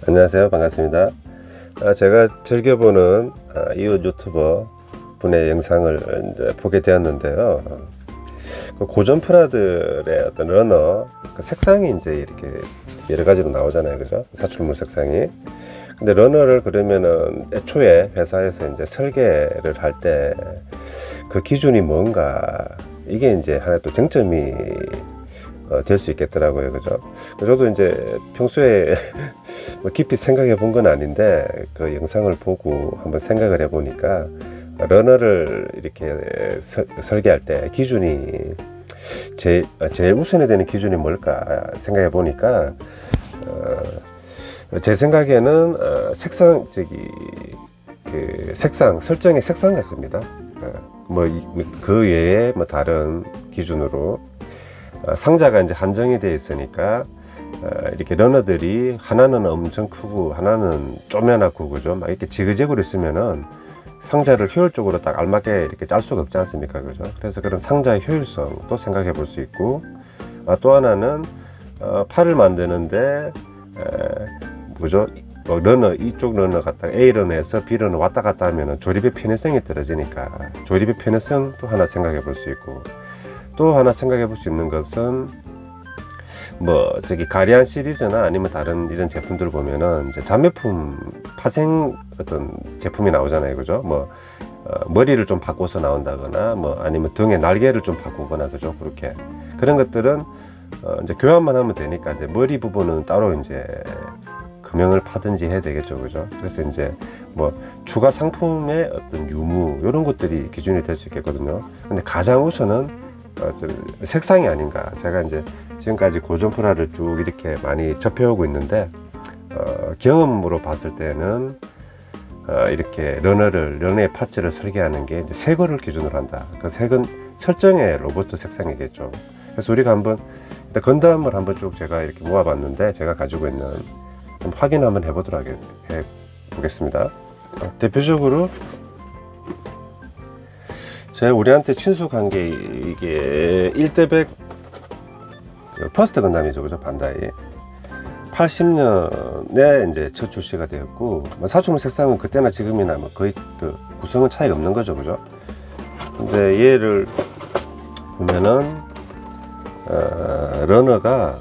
안녕하세요. 반갑습니다. 제가 즐겨보는 이웃 유튜버 분의 영상을 이제 보게 되었는데요. 그 고전 프라들의 어떤 러너, 그 색상이 이제 이렇게 여러 가지로 나오잖아요. 그죠? 사출물 색상이. 근데 러너를 그러면은 애초에 회사에서 이제 설계를 할 때 그 기준이 뭔가, 이게 이제 하나 또 쟁점이 될 수 있겠더라고요. 그죠? 저도 이제 평소에 뭐 깊이 생각해 본 건 아닌데 그 영상을 보고 한번 생각을 해 보니까 러너를 이렇게 설계할 때 기준이 제일 우선이 되는 기준이 뭘까 생각해 보니까 제 생각에는 색상 설정의 색상 같습니다. 뭐 그 외에 뭐 다른 기준으로 상자가 이제 한정이 되어 있으니까 이렇게 러너들이 하나는 엄청 크고 하나는 쪼매나고, 그죠? 막 이렇게 지그재그로 있으면은 상자를 효율적으로 딱 알맞게 이렇게 짤 수가 없지 않습니까? 그죠? 그래서 그런 상자의 효율성도 생각해 볼 수 있고, 또 하나는 팔을 만드는데 뭐죠? 러너, 이쪽 러너 갖다가 A 러너에서 B 러너 왔다 갔다 하면은 조립의 편의성이 떨어지니까 조립의 편의성도 하나 생각해 볼 수 있고, 또 하나 생각해 볼 수 있는 것은 뭐 저기 가리안 시리즈나 아니면 다른 이런 제품들을 보면은 이제 자매품 파생 어떤 제품이 나오잖아요. 그죠? 뭐 머리를 좀 바꿔서 나온다거나 뭐 아니면 등의 날개를 좀 바꾸거나, 그죠? 그렇게 그런 것들은 이제 교환만 하면 되니까 이제 머리 부분은 따로 이제 금형을 파든지 해야 되겠죠. 그죠? 그래서 이제 뭐 추가 상품의 어떤 유무 이런 것들이 기준이 될 수 있겠거든요. 근데 가장 우선은 색상이 아닌가. 제가 이제 지금까지 고전 프라를 쭉 이렇게 많이 접해오고 있는데 경험으로 봤을 때는 이렇게 러너의 파츠를 설계하는 게 이제 새 거를 기준으로 한다. 그 색은 설정의 로봇 색상이겠죠. 그래서 우리가 한번 일단 건담을 한번 쭉 제가 이렇게 모아봤는데, 제가 가지고 있는 확인 한번 해보도록 해보겠습니다. 대표적으로 제가 우리한테 친숙한 게 이게 1대100 퍼스트 건담이죠. 그죠? 반다이 80년에 이제 첫 출시가 되었고, 사출물 색상은 그때나 지금이나 뭐 거의 그 구성은 차이가 없는 거죠. 그죠? 근데 얘를 보면은 러너가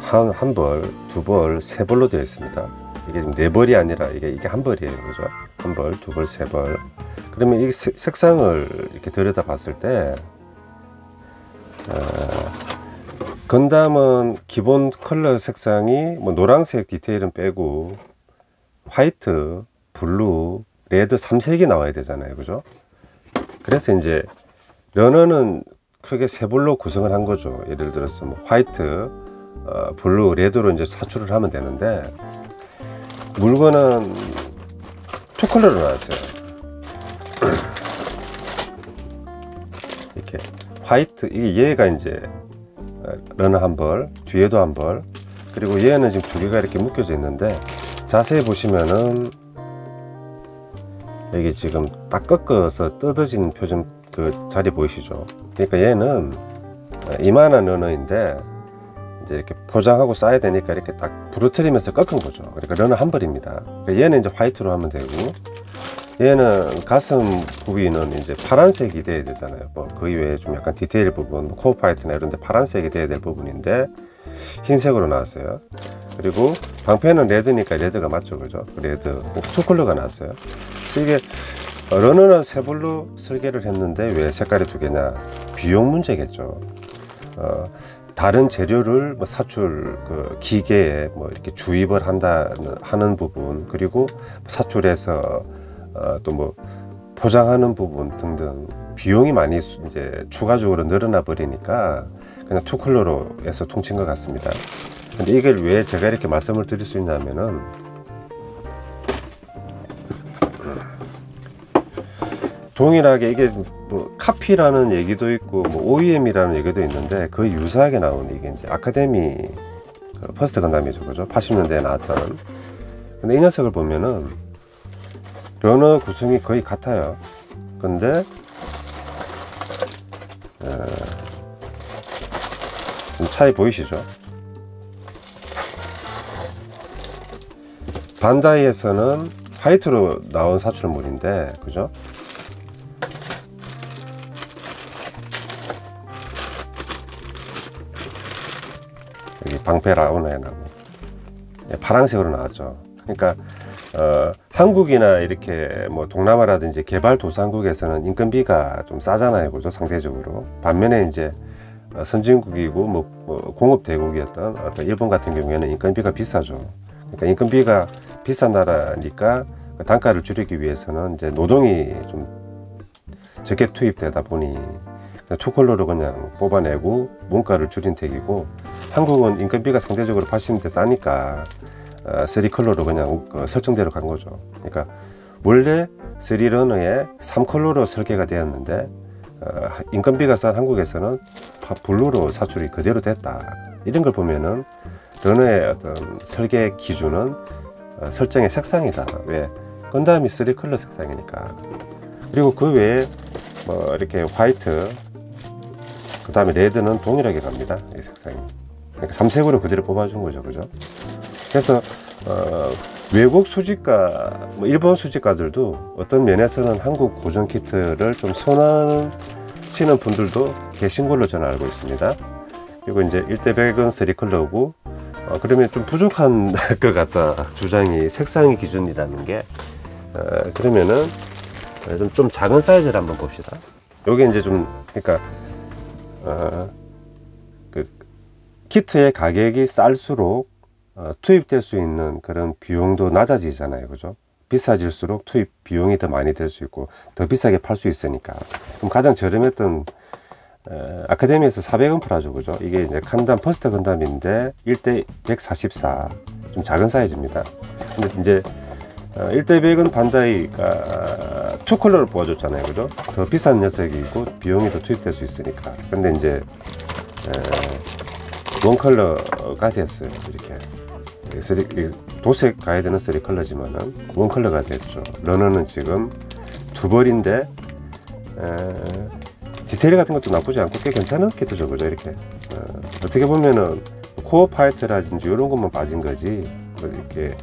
한 벌, 두 벌, 세 벌로 되어 있습니다. 이게 지금 네 벌이 아니라 이게 한 벌이에요. 그죠? 한 벌, 두 벌, 세 벌. 그러면 이 색상을 이렇게 들여다 봤을 때 건담은 기본 컬러 색상이 뭐 노란색 디테일은 빼고 화이트, 블루, 레드 3색이 나와야 되잖아요. 그죠? 그래서 이제 러너는 크게 세 벌로 구성을 한 거죠. 예를 들어서 뭐 화이트, 블루, 레드로 이제 사출을 하면 되는데, 물건은 투 컬러로 나왔어요. 이렇게 화이트, 이게 얘가 이제 러너 한 벌, 뒤에도 한 벌, 그리고 얘는 지금 두 개가 이렇게 묶여져 있는데, 자세히 보시면은 여기 지금 딱 꺾어서 뜯어진 표정 그 자리 보이시죠? 그러니까 얘는 이만한 러너인데 이제 이렇게 포장하고 싸야 되니까 이렇게 딱 부러뜨리면서 꺾은 거죠. 그러니까 러너 한 벌입니다. 그러니까 얘는 이제 화이트로 하면 되고, 얘는 가슴 부위는 이제 파란색이 돼야 되잖아요. 뭐 그 이외에 좀 약간 디테일 부분, 뭐 코어 파이트나 이런 데 파란색이 돼야 될 부분인데 흰색으로 나왔어요. 그리고 방패는 레드니까 레드가 맞죠. 그죠? 레드 투 컬러가 나왔어요. 이게 러너는 세 벌로 설계를 했는데 왜 색깔이 두 개냐? 비용 문제겠죠. 다른 재료를 뭐 사출 그 기계에 뭐 이렇게 주입을 하는 부분, 그리고 사출해서 또 뭐 포장하는 부분 등등 비용이 많이 이제 추가적으로 늘어나 버리니까 그냥 투 컬러로 해서 통친 것 같습니다. 근데 이걸 왜 제가 이렇게 말씀을 드릴 수 있냐면은, 동일하게 이게 뭐 카피라는 얘기도 있고 뭐 OEM이라는 얘기도 있는데 거의 유사하게 나온 이게 이제 아카데미 퍼스트 건담이죠. 그죠? 80년대에 나왔던. 근데 이 녀석을 보면은 러너 구성이 거의 같아요. 근데 좀 차이 보이시죠? 반다이에서는 화이트로 나온 사출물인데, 그죠? 여기 방패 라운에 나고 파란색으로 나왔죠. 그러니까 한국이나 이렇게 뭐 동남아라든지 개발도상국에서는 인건비가 좀 싸잖아요, 그죠? 상대적으로. 반면에 이제 선진국이고 뭐 공업 대국이었던 어떤 일본 같은 경우에는 인건비가 비싸죠. 그러니까 인건비가 비싼 나라니까 단가를 줄이기 위해서는 이제 노동이 좀 적게 투입되다 보니 투컬러로 그냥 뽑아내고 원가를 줄인 택이고, 한국은 인건비가 상대적으로 80대 싸니까 3컬러로 그냥 설정대로 간 거죠. 그러니까 원래 3러너에 3컬러로 설계가 되었는데 인건비가 싼 한국에서는 블루로 사출이 그대로 됐다. 이런 걸 보면은 러너의 어떤 설계 기준은 설정의 색상이다. 왜? 건담이 3컬러 색상이니까. 그리고 그 외에 뭐 이렇게 화이트, 그 다음에 레드는 동일하게 갑니다. 이 색상이. 그러니까 3색으로 그대로 뽑아준 거죠, 그죠? 그래서 외국 수집가, 뭐 일본 수집가들도 어떤 면에서는 한국 고전 키트를 좀 선호하시는 분들도 계신 걸로 저는 알고 있습니다. 그리고 이제 1대100은 3컬러고 그러면 좀 부족한 것 같다. 주장이 색상이 기준이라는 게. 그러면은 좀 작은 사이즈를 한번 봅시다. 요게 이제 좀, 그러니까 그 키트의 가격이 쌀수록 투입될 수 있는 그런 비용도 낮아지잖아요, 그죠? 비싸질수록 투입 비용이 더 많이 될 수 있고 더 비싸게 팔 수 있으니까. 그럼 가장 저렴했던 아카데미에서 400원 팔아죠, 그죠? 이게 이제 칸담 퍼스트 건담인데 1대 144, 좀 작은 사이즈입니다. 근데 이제 1대 100은 반다이가 2컬러를 뽑아줬잖아요, 그죠? 더 비싼 녀석이고 비용이 더 투입될 수 있으니까. 근데 이제 1컬러가 됐어요, 이렇게. 도색 가야 되는 3컬러지만은 1컬러가 됐죠. 러너는 지금 2벌인데 디테일 같은 것도 나쁘지 않고 꽤 괜찮은 키트죠, 그죠? 이렇게 어떻게 보면은 코어 파이트라든지 이런 것만 빠진 거지, 이렇게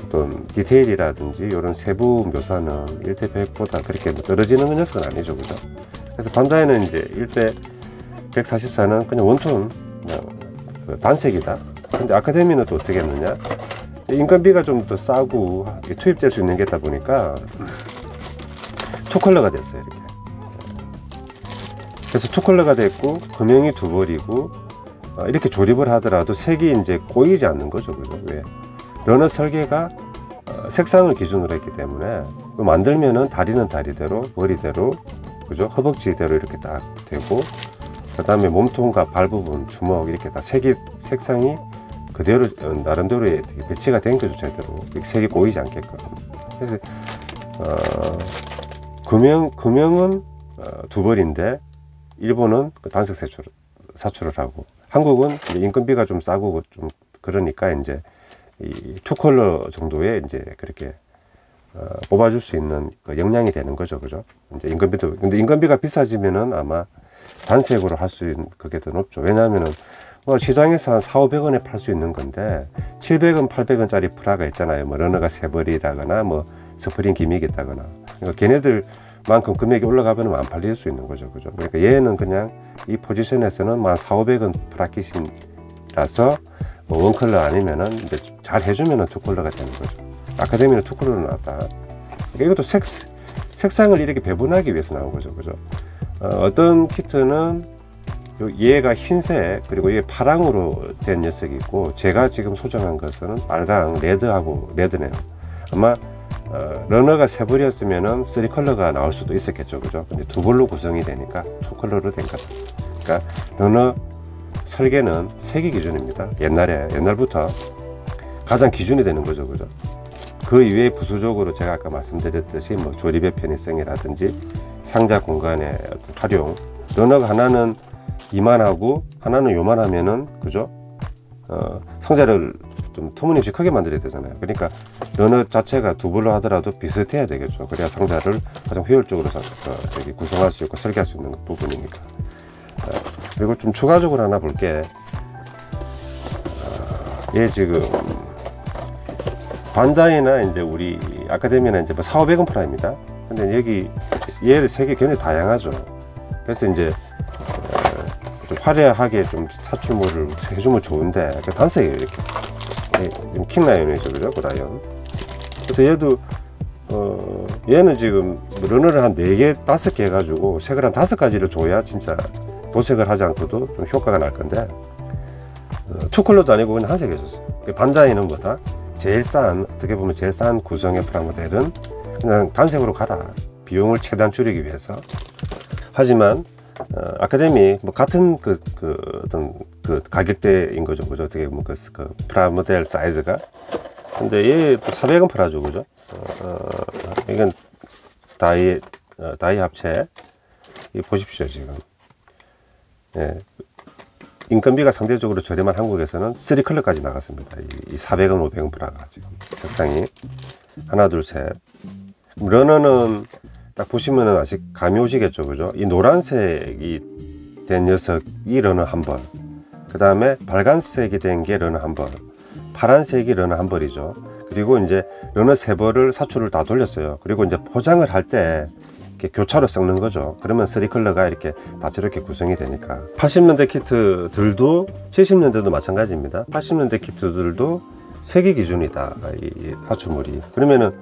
어떤 디테일이라든지 이런 세부 묘사는 1대 100보다 그렇게 떨어지는 녀석은 아니죠, 그죠? 그래서 반다이는 이제 1대 144는 그냥 원톤, 그냥 단색이다. 근데 아카데미는 또 어떻게 했느냐? 인건비가 좀 더 싸고 투입될 수 있는 게 있다 보니까 2컬러가 됐어요, 이렇게. 그래서 2컬러가 됐고 금형이 2벌이고 이렇게 조립을 하더라도 색이 이제 꼬이지 않는 거죠, 그죠? 왜? 러너 설계가 색상을 기준으로 했기 때문에 만들면은 다리는 다리대로, 머리대로, 그죠? 허벅지대로 이렇게 딱 되고, 그 다음에 몸통과 발 부분, 주먹 이렇게 다 색상이 그대로 나름대로 배치가 된 거죠, 제대로. 색이 꼬이지 않게끔. 그래서 금형은 2벌인데 일본은 단색 사출을 하고, 한국은 인건비가 좀 싸고 좀 그러니까 이제 이 2컬러 정도의 이제 그렇게 뽑아줄 수 있는 역량이 되는 거죠, 그죠? 이제 인건비도, 근데 인건비가 비싸지면은 아마 단색으로 할 수 있는 그게 더 높죠. 왜냐하면은 뭐 시장에서 한 4,500원에 팔 수 있는 건데 700원, 800원짜리 프라가 있잖아요. 뭐 러너가 3벌이라거나 뭐 스프링 기믹이 있다거나. 그러니까 걔네들만큼 금액이 올라가면 안 팔릴 수 있는 거죠, 그죠? 그러니까 얘는 그냥 이 포지션에서는 만 4,500원 프라킷이라서 뭐 원컬러 아니면은 이제 잘 해주면은 2컬러가 되는 거죠. 아카데미는 2컬러로 나왔다. 그러니까 이것도 색상을 이렇게 배분하기 위해서 나온 거죠, 그죠? 어떤 키트는 얘가 흰색, 그리고 얘 파랑으로 된 녀석이 있고, 제가 지금 소정한 것은 빨강, 레드하고 레드네요. 아마 러너가 3벌이었으면은 3컬러가 나올 수도 있었겠죠, 그죠? 근데 2벌로 구성이 되니까 2컬러로 된 거다. 그러니까 러너 설계는 색이 기준입니다. 옛날부터 가장 기준이 되는 거죠, 그죠? 그 이외에 부수적으로 제가 아까 말씀드렸듯이 뭐 조립의 편의성이라든지 상자 공간의 어떤 활용, 러너가 하나는 이만하고 하나는 요만하면은, 그죠? 상자를 좀 터무니없이 크게 만들어야 되잖아요. 그러니까 러너 자체가 2벌로 하더라도 비슷해야 되겠죠. 그래야 상자를 가장 효율적으로 구성할 수 있고 설계할 수 있는 부분이니까. 그리고 좀 추가적으로 하나 볼게. 얘 지금 반다이나 이제 우리 아카데미나 이제 뭐 4,500원 프라입니다. 근데 여기 얘를 색이 굉장히 다양하죠. 그래서 이제 좀 화려하게 좀 사출물을 해주면 좋은데 단색이 이렇게 킹라이언이죠, 그죠? 그 라이언. 그래서 얘도 얘는 지금 러너를 한 4개, 5개 해가지고 색을 한 5가지를 줘야 진짜 도색을 하지 않고도 좀 효과가 날 건데 투컬러도 아니고 그냥 한 색 해줬어요. 반다이는 뭐다? 제일 싼, 어떻게 보면 제일 싼 구성의 프라모델은 그냥 단색으로 가라. 비용을 최대한 줄이기 위해서. 하지만 아카데미 뭐 같은 어떤 가격대인 거죠, 그죠? 어떻게 보면 그 프라모델 사이즈가. 근데 얘 또 400원 프라죠, 그죠? 이건 다이 합체. 이 보십시오, 지금. 예. 인건비가 상대적으로 저렴한 한국에서는 3컬러까지 나갔습니다. 이 400원, 500원 프라가 지금 색상이 하나, 둘, 셋. 러너는 딱 보시면은 아직 감이 오시겠죠, 그죠? 이 노란색이 된 녀석이 러너 한 벌, 그 다음에 빨간색이 된 게 러너 한 벌, 파란색이 러너 한 벌이죠. 그리고 이제 러너 3벌을 사출을 다 돌렸어요. 그리고 이제 포장을 할 때 교차로 섞는 거죠. 그러면 3컬러가 이렇게 다채롭게 구성이 되니까. 80년대 키트들도 70년대도 마찬가지입니다. 80년대 키트들도 색이 기준이다, 이 사출물이. 그러면은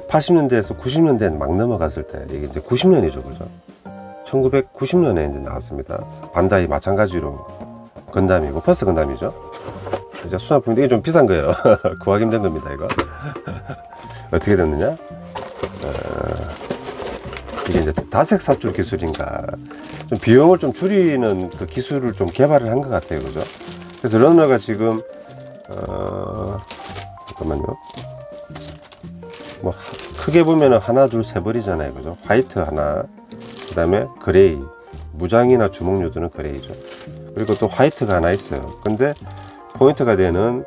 80년대에서 90년대 막 넘어갔을 때 이게 이제 90년이죠, 그죠? 1990년에 이제 나왔습니다. 반다이 마찬가지로 건담이고 퍼스트 건담이죠. 이제 수납품인데 이게 좀 비싼 거예요. 구하기 힘든 겁니다, 이거. 어떻게 됐느냐? 이게 이제 다색 사출 기술인가, 좀 비용을 좀 줄이는 그 기술을 좀 개발을 한 것 같아요, 그죠? 그래서 러너가 지금 잠깐만요. 뭐 크게 보면은 하나, 둘, 세 벌이잖아요, 그죠? 화이트 하나, 그 다음에 그레이, 무장이나 주먹류들은 그레이죠. 그리고 또 화이트가 하나 있어요. 근데 포인트가 되는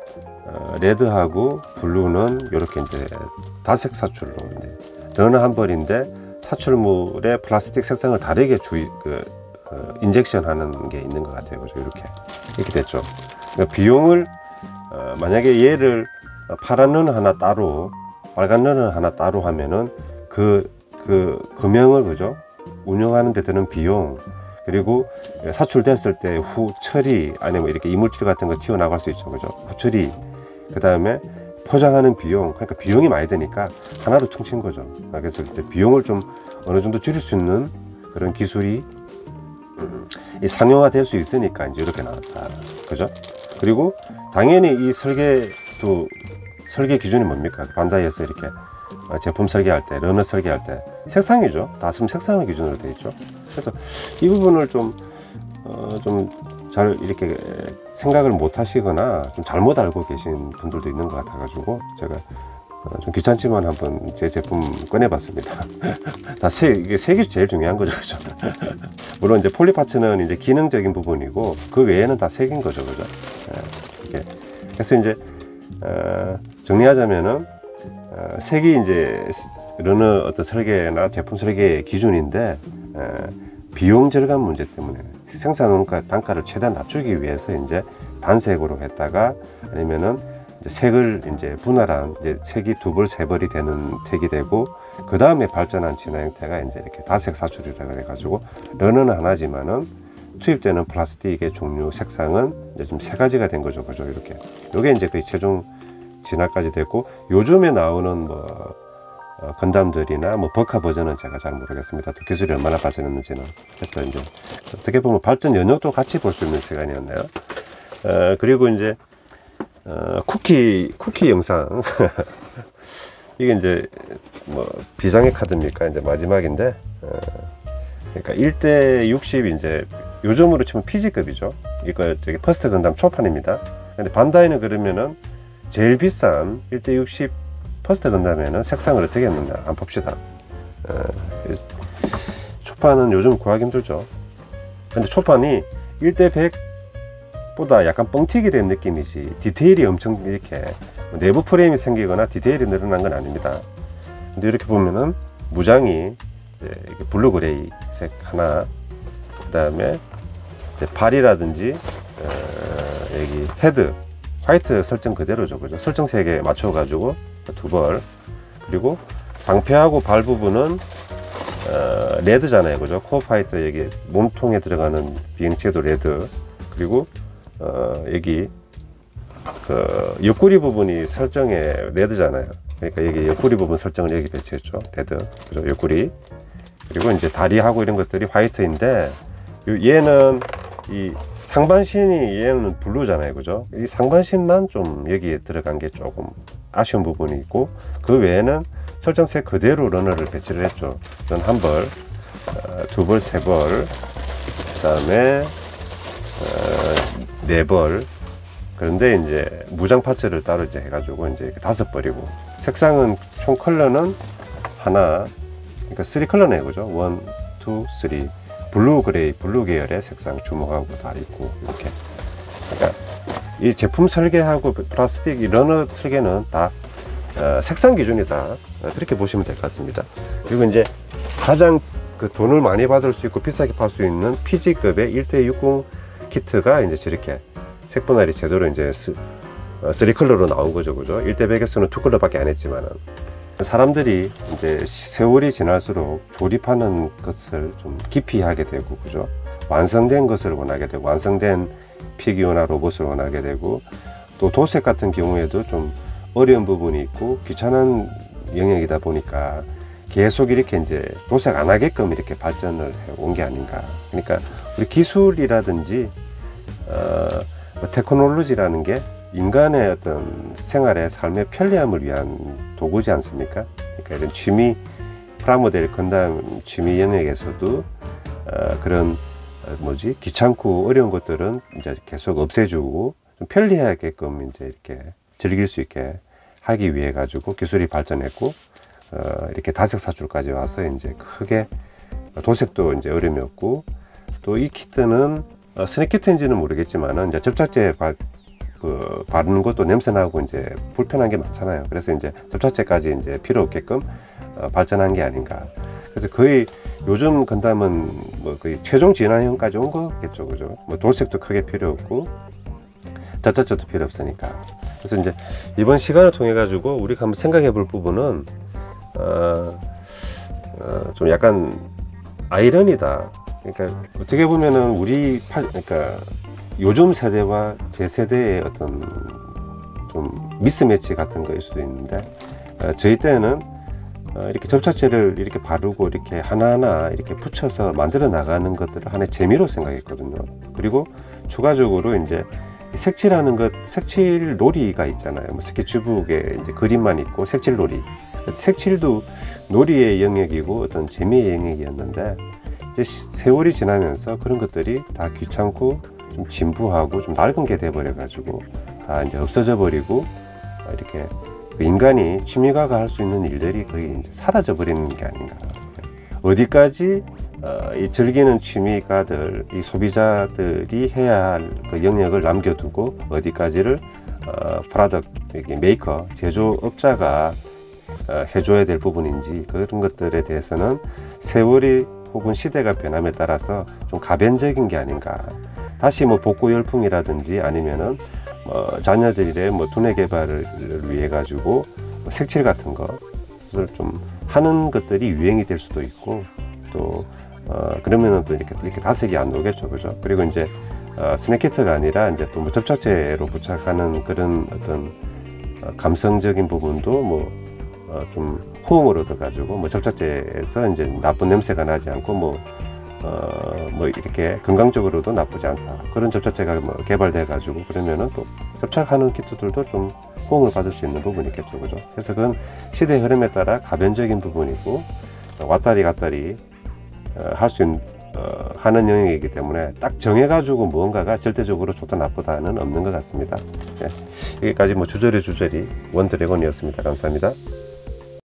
레드하고 블루는 이렇게 이제 다색 사출로 이제 러너 한 벌인데 사출물의 플라스틱 색상을 다르게 인젝션 하는 게 있는 것 같아요, 그죠? 이렇게 됐죠. 그러니까 비용을 만약에 얘를 파란 러너 하나 따로, 빨간 러너 하나 따로 하면은 그 금형을, 그죠? 운영하는 데 드는 비용, 그리고 사출됐을 때 후 처리, 아니면 이렇게 이물질 같은 거 튀어나갈 수 있죠, 그죠? 후 처리, 그 다음에 포장하는 비용, 그러니까 비용이 많이 드니까 하나로 퉁친 거죠. 그래서 비용을 좀 어느 정도 줄일 수 있는 그런 기술이 상용화 될 수 있으니까 이제 이렇게 나왔다, 그죠? 그리고 당연히 이 설계도, 설계 기준이 뭡니까? 반다이에서 이렇게 제품 설계할 때, 러너 설계할 때 색상이죠. 다슴 색상을 기준으로 되어 있죠. 그래서 이 부분을 좀 잘 이렇게 생각을 못 하시거나 좀 잘못 알고 계신 분들도 있는 것 같아 가지고 제가 좀 귀찮지만 한번 제 제품 꺼내 봤습니다. 이게 색이 제일 중요한 거죠, 그죠? 물론 이제 폴리파츠는 이제 기능적인 부분이고 그 외에는 다 색인 거죠, 그죠? 그래서 이제 정리하자면은 색이 이제 러너 어떤 설계나 제품 설계의 기준인데 비용 절감 문제 때문에 생산 단가를 최대한 낮추기 위해서 이제 단색으로 했다가, 아니면은 이제 색을 이제 분할한 이제 색이 2벌, 3벌이 되는 택이 되고, 그 다음에 발전한 진화 형태가 이제 이렇게 다색 사출이라고 해가지고 러너는 하나지만은 투입되는 플라스틱의 종류, 색상은 이제 지금 3가지가 된 거죠, 그죠? 이렇게. 요게 이제 거의 최종 진화까지 됐고, 요즘에 나오는 뭐 건담들이나 뭐 버카 버전은 제가 잘 모르겠습니다. 기술이 얼마나 발전했는지는. 그래서 이제 어떻게 보면 발전 연역도 같이 볼 수 있는 시간이었네요. 그리고 이제 쿠키 영상. 이게 이제 뭐 비장의 카드입니까? 이제 마지막인데, 그러니까 1대 60 이제 요즘으로 치면 PG급이죠. 이거 저기 퍼스트 건담 초판입니다. 근데 반다이는 그러면은 제일 비싼 1대 60 퍼스트 건담에는 색상을 어떻게 했느냐 한번 봅시다. 초판은 요즘 구하기 힘들죠. 근데 초판이 1대 100보다 약간 뻥튀기 된 느낌이지 디테일이 엄청 이렇게 내부 프레임이 생기거나 디테일이 늘어난 건 아닙니다. 근데 이렇게 보면은 무장이 이렇게 블루 그레이 색 하나, 그 다음에 발이라든지 여기 헤드 화이트 설정 그대로죠, 그죠? 설정색에 맞춰 가지고 2벌, 그리고 방패하고 발 부분은 레드잖아요, 그죠? 코어 화이트, 여기 몸통에 들어가는 비행체도 레드, 그리고 여기 그 옆구리 부분이 설정에 레드잖아요. 그러니까 여기 옆구리 부분 설정을 여기 배치했죠, 레드, 그죠? 옆구리. 그리고 이제 다리하고 이런 것들이 화이트인데, 얘는 이 상반신이, 얘는 블루잖아요, 그죠? 이 상반신만 좀 여기에 들어간 게 조금 아쉬운 부분이 있고, 그 외에는 설정색 그대로 러너를 배치를 했죠. 전 1벌, 2벌, 3벌, 그 다음에 4벌. 그런데 이제 무장 파츠를 따로 이제 해가지고 이제 5벌이고, 색상은 총 컬러는 하나, 그러니까 3컬러네요, 그죠? 1, 2, 3. 블루 그레이, 블루 계열의 색상 주먹하고 다 있고, 이렇게. 그러니까 이 제품 설계하고 플라스틱 러너 설계는 다 색상 기준이다, 그렇게 보시면 될 것 같습니다. 그리고 이제 가장 그 돈을 많이 받을 수 있고 비싸게 팔 수 있는 PG급의 1대60 키트가 이제 저렇게 색분할이 제대로 이제 3컬러로 나온 거죠, 그죠? 1대100에서는 2컬러밖에 안 했지만은, 사람들이 이제 세월이 지날수록 조립하는 것을 좀 깊이 하게 되고, 그죠? 완성된 것을 원하게 되고, 완성된 피규어나 로봇을 원하게 되고, 또 도색 같은 경우에도 좀 어려운 부분이 있고 귀찮은 영역이다 보니까 계속 이렇게 이제 도색 안 하게끔 이렇게 발전을 해 온 게 아닌가. 그러니까 우리 기술이라든지 테크놀로지라는 게 인간의 어떤 생활의 삶의 편리함을 위한 도구지 않습니까? 그러니까 이런 취미, 프라모델 건담 취미 영역에서도 그런 귀찮고 어려운 것들은 이제 계속 없애주고 좀 편리하게끔 이제 이렇게 즐길 수 있게 하기 위해 가지고 기술이 발전했고, 이렇게 다색사줄까지 와서 이제 크게 도색도 이제 어려움이 없고, 또 이 키트는 스낵 키트인지는 모르겠지만은 이제 접착제 바르는 것도 냄새나고 이제 불편한 게 많잖아요. 그래서 이제 접착제까지 이제 필요 없게끔 발전한 게 아닌가. 그래서 거의 요즘 건담은 뭐 거의 최종 진화형까지 온 거겠죠, 그죠? 뭐 도색도 크게 필요 없고 접착제도 필요 없으니까. 그래서 이제 이번 시간을 통해 가지고 우리가 한번 생각해 볼 부분은 좀 약간 아이러니다. 그러니까 어떻게 보면은 그러니까 요즘 세대와 제 세대의 어떤 좀 미스매치 같은 거일 수도 있는데, 저희 때는 이렇게 접착제를 이렇게 바르고 이렇게 하나하나 이렇게 붙여서 만들어 나가는 것들을 하나의 재미로 생각했거든요. 그리고 추가적으로 이제 색칠하는 것, 색칠 놀이가 있잖아요. 뭐 스케치북에 이제 그림만 있고 색칠 놀이. 색칠도 놀이의 영역이고 어떤 재미의 영역이었는데, 이제 세월이 지나면서 그런 것들이 다 귀찮고 좀 진부하고 좀 낡은 게 돼버려 가지고 다 이제 없어져 버리고, 이렇게 그 인간이 취미가가 할 수 있는 일들이 거의 이제 사라져 버리는 게 아닌가. 어디까지 이 즐기는 취미가들, 이 소비자들이 해야 할 그 영역을 남겨두고 어디까지를 프로덕트, 메이커, 제조업자가 해줘야 될 부분인지, 그런 것들에 대해서는 세월이 혹은 시대가 변함에 따라서 좀 가변적인 게 아닌가. 다시 뭐 복구 열풍이라든지 아니면은 자녀들의 두뇌 개발을 위해 가지고 색칠 같은 것을 좀 하는 것들이 유행이 될 수도 있고, 또 그러면은 또 이렇게 다색이 안 나오겠죠, 그죠? 그리고 이제 스낵키트가 아니라 이제 또 뭐 접착제로 부착하는 그런 어떤 감성적인 부분도 좀 호응을 얻어가지고 접착제에서 이제 나쁜 냄새가 나지 않고 이렇게 건강적으로도 나쁘지 않다, 그런 접착제가 개발돼 가지고 그러면은 또 접착하는 키트들도 좀 호응을 받을 수 있는 부분이 있겠죠, 그죠? 그래서 그건 시대의 흐름에 따라 가변적인 부분이고 왔다리 갔다리 할 수 있는 하는 영역이기 때문에 딱 정해가지고 무언가가 절대적으로 좋다 나쁘다는 없는 것 같습니다. 네. 여기까지 주저리 원드래곤이었습니다. 감사합니다.